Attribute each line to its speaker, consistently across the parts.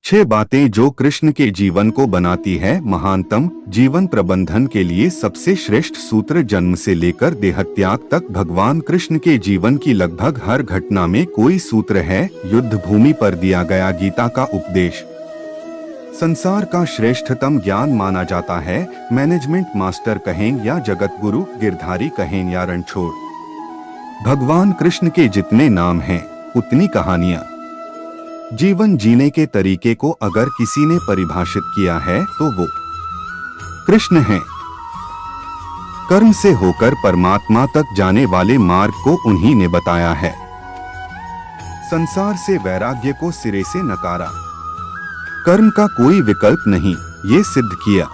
Speaker 1: छह बातें जो कृष्ण के जीवन को बनाती है महानतम। जीवन प्रबंधन के लिए सबसे श्रेष्ठ सूत्र। जन्म से लेकर देहत्याग तक भगवान कृष्ण के जीवन की लगभग हर घटना में कोई सूत्र है। युद्ध भूमि पर दिया गया गीता का उपदेश संसार का श्रेष्ठतम ज्ञान माना जाता है। मैनेजमेंट मास्टर कहें या जगत गुरु, गिरधारी कहें या रणछोड़, भगवान कृष्ण के जितने नाम हैं उतनी कहानियां। जीवन जीने के तरीके को अगर किसी ने परिभाषित किया है तो वो कृष्ण है। कर्म से होकर परमात्मा तक जाने वाले मार्ग को उन्हीं ने बताया है। संसार से वैराग्य को सिरे से नकारा, कर्म का कोई विकल्प नहीं, ये सिद्ध किया।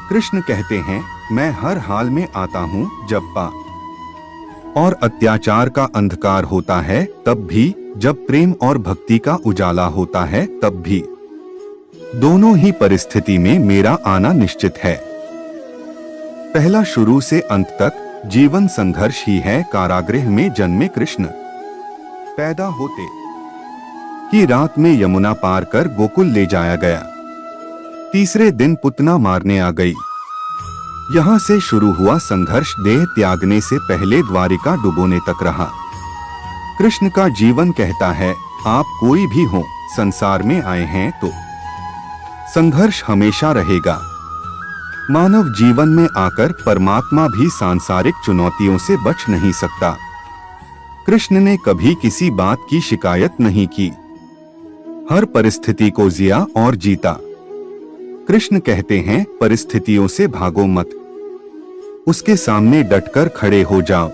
Speaker 1: कृष्ण कहते हैं, मैं हर हाल में आता हूँ। जब पाप और अत्याचार का अंधकार होता है तब भी, जब प्रेम और भक्ति का उजाला होता है तब भी, दोनों ही परिस्थिति में मेरा आना निश्चित है। पहला शुरू से अंत तक जीवन संघर्ष ही है। कारागृह में जन्मे कृष्ण, पैदा होते ही रात में यमुना पार कर गोकुल ले जाया गया। तीसरे दिन पुतना मारने आ गई। यहाँ से शुरू हुआ संघर्ष देह त्यागने से पहले द्वारिका डुबोने तक रहा। कृष्ण का जीवन कहता है, आप कोई भी हो, संसार में आए हैं तो संघर्ष हमेशा रहेगा। मानव जीवन में आकर परमात्मा भी सांसारिक चुनौतियों से बच नहीं सकता। कृष्ण ने कभी किसी बात की शिकायत नहीं की, हर परिस्थिति को जिया और जीता। कृष्ण कहते हैं, परिस्थितियों से भागो मत, उसके सामने डटकर खड़े हो जाओ,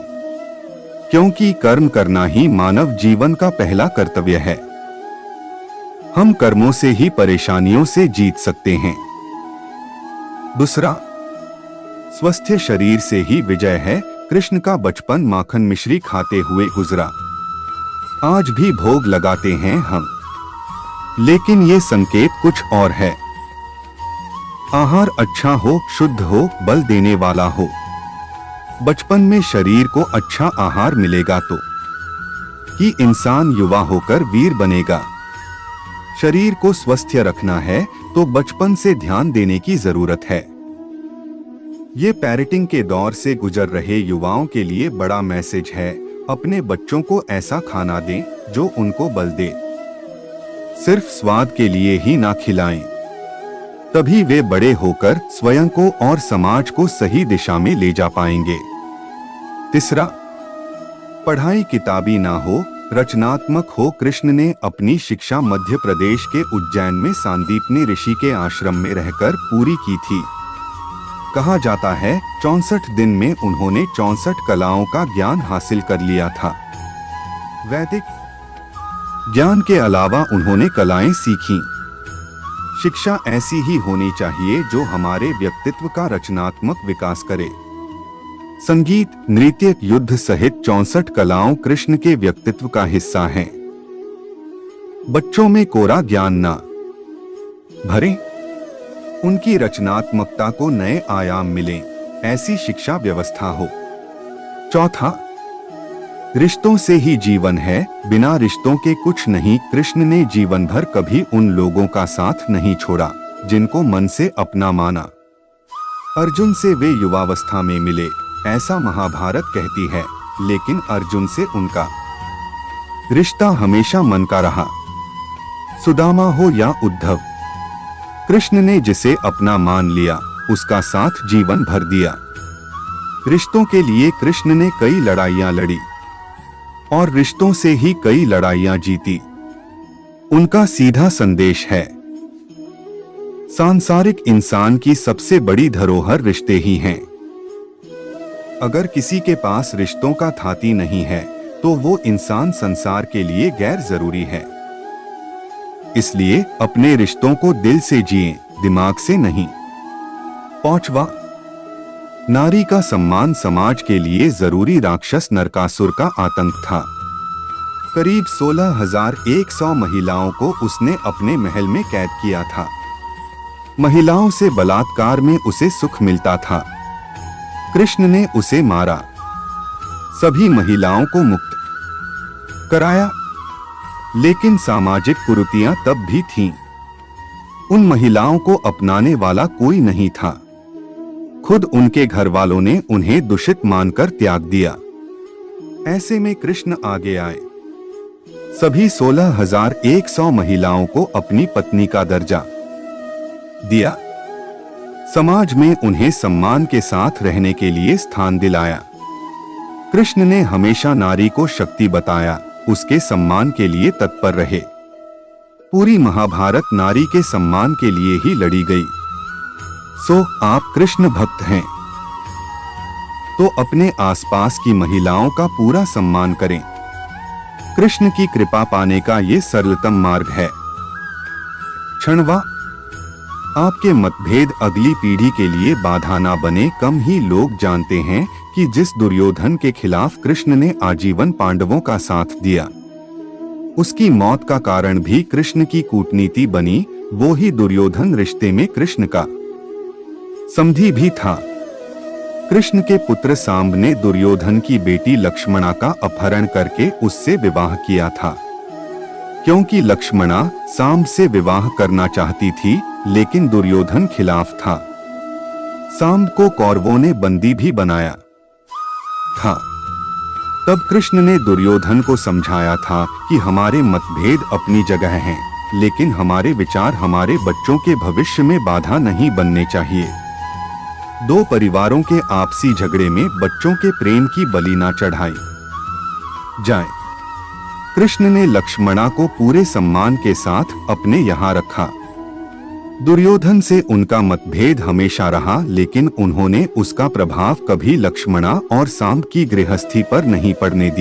Speaker 1: क्योंकि कर्म करना ही मानव जीवन का पहला कर्तव्य है। हम कर्मों से ही परेशानियों से जीत सकते हैं। दूसरा, स्वस्थ शरीर से ही विजय है। कृष्ण का बचपन माखन मिश्री खाते हुए गुजरा। आज भी भोग लगाते हैं हम, लेकिन ये संकेत कुछ और है। आहार अच्छा हो, शुद्ध हो, बल देने वाला हो। बचपन में शरीर को अच्छा आहार मिलेगा तो ही इंसान युवा होकर वीर बनेगा। शरीर को स्वस्थ रखना है तो बचपन से ध्यान देने की जरूरत है। ये पेरेंटिंग के दौर से गुजर रहे युवाओं के लिए बड़ा मैसेज है। अपने बच्चों को ऐसा खाना दें जो उनको बल दे। सिर्फ स्वाद के लिए ही ना खिलाएं, तभी वे बड़े होकर स्वयं को और समाज को सही दिशा में ले जा पाएंगे। तीसरा, पढ़ाई किताबी ना हो, रचनात्मक हो। कृष्ण ने अपनी शिक्षा मध्य प्रदेश के उज्जैन में सांदीपनी ऋषि के आश्रम में रहकर पूरी की थी। कहा जाता है 64 दिन में उन्होंने 64 कलाओं का ज्ञान हासिल कर लिया था। वैदिक ज्ञान के अलावा उन्होंने कलाएं सीखीं। शिक्षा ऐसी ही होनी चाहिए जो हमारे व्यक्तित्व का रचनात्मक विकास करे। संगीत, नृत्य, युद्ध सहित 64 कलाओं कृष्ण के व्यक्तित्व का हिस्सा हैं। बच्चों में कोरा ज्ञान ना भरें, उनकी रचनात्मकता को नए आयाम मिलें, ऐसी शिक्षा व्यवस्था हो। चौथा, रिश्तों से ही जीवन है, बिना रिश्तों के कुछ नहीं। कृष्ण ने जीवन भर कभी उन लोगों का साथ नहीं छोड़ा जिनको मन से अपना माना। अर्जुन से वे युवावस्था में मिले, ऐसा महाभारत कहती है, लेकिन अर्जुन से उनका रिश्ता हमेशा मन का रहा। सुदामा हो या उद्धव, कृष्ण ने जिसे अपना मान लिया उसका साथ जीवन भर दिया। रिश्तों के लिए कृष्ण ने कई लड़ाइयां लड़ी और रिश्तों से ही कई लड़ाइयां जीती। उनका सीधा संदेश है, सांसारिक इंसान की सबसे बड़ी धरोहर रिश्ते ही हैं। अगर किसी के पास रिश्तों का थाती नहीं है तो वो इंसान संसार के लिए गैर जरूरी है। इसलिए अपने रिश्तों को दिल से जिएं, दिमाग से नहीं। पांचवा, नारी का सम्मान समाज के लिए जरूरी। राक्षस नरकासुर का आतंक था। करीब 16,100 महिलाओं को उसने अपने महल में कैद किया था। महिलाओं से बलात्कार में उसे सुख मिलता था। कृष्ण ने उसे मारा, सभी महिलाओं को मुक्त कराया, लेकिन सामाजिक कुरीतियां तब भी थीं। उन महिलाओं को अपनाने वाला कोई नहीं था। खुद उनके घर वालों ने उन्हें दूषित मानकर त्याग दिया। ऐसे में कृष्ण आगे आए। सभी 16,100 महिलाओं को अपनी पत्नी का दर्जा दिया। समाज में उन्हें सम्मान के साथ रहने के लिए स्थान दिलाया। कृष्ण ने हमेशा नारी को शक्ति बताया, उसके सम्मान के लिए तत्पर रहे। पूरी महाभारत नारी के सम्मान के लिए ही लड़ी गई। सो आप कृष्ण भक्त हैं तो अपने आसपास की महिलाओं का पूरा सम्मान करें। कृष्ण की कृपा पाने का ये सरलतम मार्ग है। क्षणवा, आपके मतभेद अगली पीढ़ी के लिए बाधा ना बने। कम ही लोग जानते हैं कि जिस दुर्योधन के खिलाफ कृष्ण ने आजीवन पांडवों का साथ दिया, उसकी मौत का कारण भी कृष्ण की कूटनीति बनी। वो ही दुर्योधन रिश्ते में कृष्ण का समधी भी था। कृष्ण के पुत्र सांब ने दुर्योधन की बेटी लक्ष्मणा का अपहरण करके उससे विवाह किया था, क्योंकि लक्ष्मणा सांब से विवाह करना चाहती थी, लेकिन दुर्योधन खिलाफ था। सांब को कौरवों ने बंदी भी बनाया था। तब कृष्ण ने दुर्योधन को समझाया था कि हमारे मतभेद अपनी जगह हैं, लेकिन हमारे विचार हमारे बच्चों के भविष्य में बाधा नहीं बनने चाहिए। दो परिवारों के आपसी झगड़े में बच्चों के प्रेम की बलि ना चढ़ाई जाए। कृष्ण ने लक्ष्मणा को पूरे सम्मान के साथ अपने यहाँ रखा। दुर्योधन से उनका मतभेद हमेशा रहा, लेकिन उन्होंने उसका प्रभाव कभी लक्ष्मणा और सांब की गृहस्थी पर नहीं पड़ने दिया।